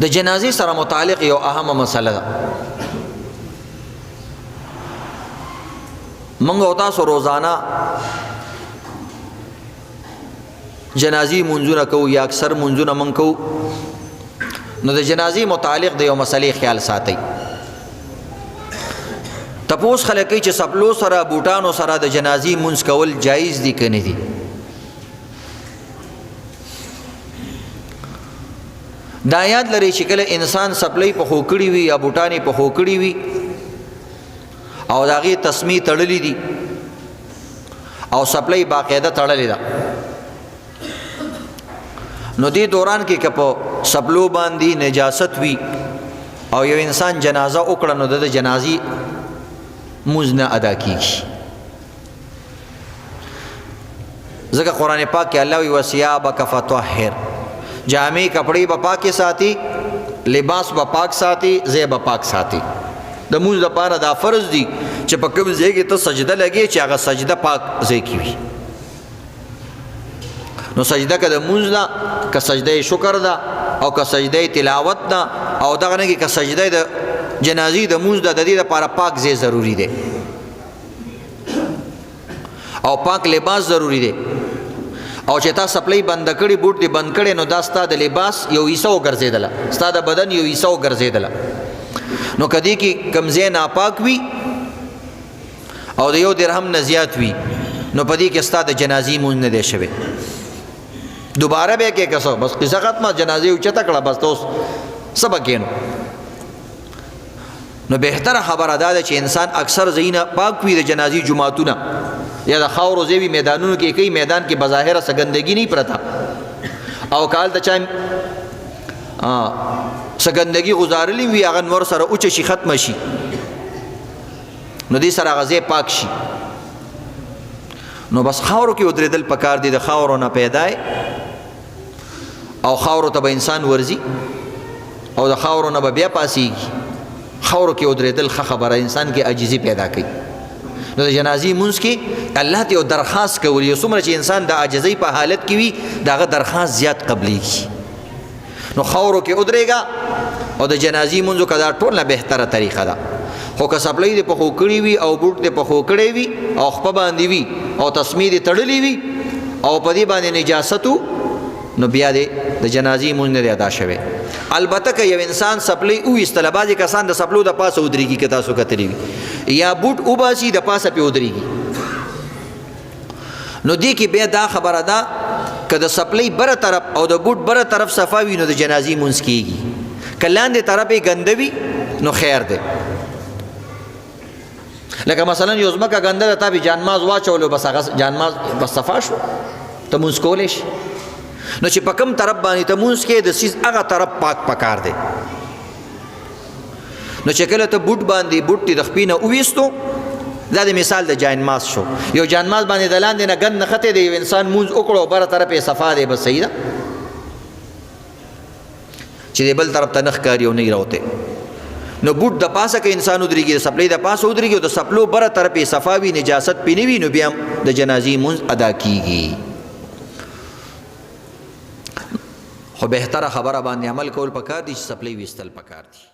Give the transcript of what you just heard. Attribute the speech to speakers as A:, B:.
A: د جنازې سره متعلق یو اهمه مسله ده. موږ او تاسو روزانه جنازې منځونه کوو یا اکثر منځونه موږ کوو، نو د جنازې متعلق د یو مسلې خیال ساتئ. تپوس خلک کوي چې سپلو سره بوټانو سره د جنازې منځ کول جایز دي که نه دي؟ دا یاد لرئ چې کله انسان سپلۍ پخو کړي وي یا بوټانې پخو کړي وي او د هغې تسمې تړلي دي او سپلۍ باقاعده تړلې ده، نو دې دوران کې که په سپلو باندې نجاست وي او یو انسان جنازه وکړه، نو د جنازې مونځ نه ادا کیږي. ځکه قرآن پاک کې الله وی وثیابک فطهر، جامع کپڑے با پاک ساتي، لباس با پاک ساتي، زی با پاک ساتي. د مونځ دپاره دا فرض دي چې په کوم ځای کې ته سجده لګې چې هغه سجده پاک ځای کې وي. نو سجده که د مونځ ده، که سجده شکر ده، او که سجده تلاوت ده، او دغه نه کې که سجده د جنازې د مونځ ده، د دې لپاره پاک ځای ضروري دی او پاک لباس ضروري دی. او چې تا سپلۍ بند کړي، بوټ دې بند کړي، نو دا ستا د لباس یو حصه وګرځېدله، ستا د بدن یو حصه وګرځېدله. نو که دې کې کوم ځای ناپاک وي او د یو درهم نه زیات وي، نو په دې کې ستا د جنازې مونځ نه دی شوی. دوباره به کې کسو بس قصه ختمه، جنازې اوچته کړه، بس ته اوس څه به کینو. نو بهتره خبره دا ده چې انسان اکثر ځایونه پاک وي، د جنازې جماعتونه یا د خاورو ځای وي، میدانونو کې کوي، میدان کې بظاهره څه ګندګي نه پرته، او که هلته چا څه ګندګي غزارلی وي، هغه نور سره اوچه شي، ختمه شي، نو دې سره هغه ځای پاک شي. نو بس خاورو کې ودرېدل پکار دي، د خاورو نه پیدا او خاورو ته به انسان ورځي او د خاورو نه به بیا پاسېږي. خاورو کې ودرېدل ښه خبره، انسان کې عاجزي پیدا کوي. نو د جنازې مونځ کې الله ته یو درخواست کول، یو څومره چې انسان د عاجزۍ په حالت کې وي، د هغه درخواست زیات قبلیږي. نو خاورو کې ودرېږه او د جنازې مونځ وکړه، دا ټول نه بهتره طریقه ده. خو که سپلۍ دې پخو کړي وي او بوټ دې پخو کړی وي او خپه باندې وي او تسمې دې تړلې وي او په دې باندې نجاست و، نو بیا دې د جنازې مونځ نه دی ادا شوی. البته که یو انسان سپلۍ وویستله، بعضې کسان د سپلو د پاسه ودرېږي، که تاسو کتلی وي، یا بوټ وباسي د پاسه پې ودرېږي، نو دې کې بیا دا خبره ده که د سپلۍ بره طرف او د بوټ بره طرف صفا وي، نو د جنازې مونځ کېږي. که لاندې طرف یې ګنده وي، نو خیر دی. لکه مثلا یو ځمکه ګنده ده، تا به جانماز واچولو، بس هغه جانماز بس صفا شو، ته مونځ کولی شي. نو چې په کوم طرف باندې ته مونځ کې، د سیز هغه طرف پاک پکار دی. نو چې کله ته بوټ باندې بوټ دې د خپې نه وویستو، دا د مثال د جانماز شو. یو جانماز باندې د لاندې نه ګند نښتی دی، یو انسان مونځ وکړو او بره طرف یې صفا دی، بس صحیح ده چې د بل طرف ته نه ښکاري او نه یې راوتی. نو بوټ د پاسه که انسان ودرېږي، د سپلۍ د پاسه ودرېږي او د سپلو بره طرف یې صفا وي، نجاست پې نه وي، نو بیا د جنازې مونځ ادا کیږي. خو بهتره خبره باندې عمل کول پکار دي چې سپلۍ ویستل پکار دي.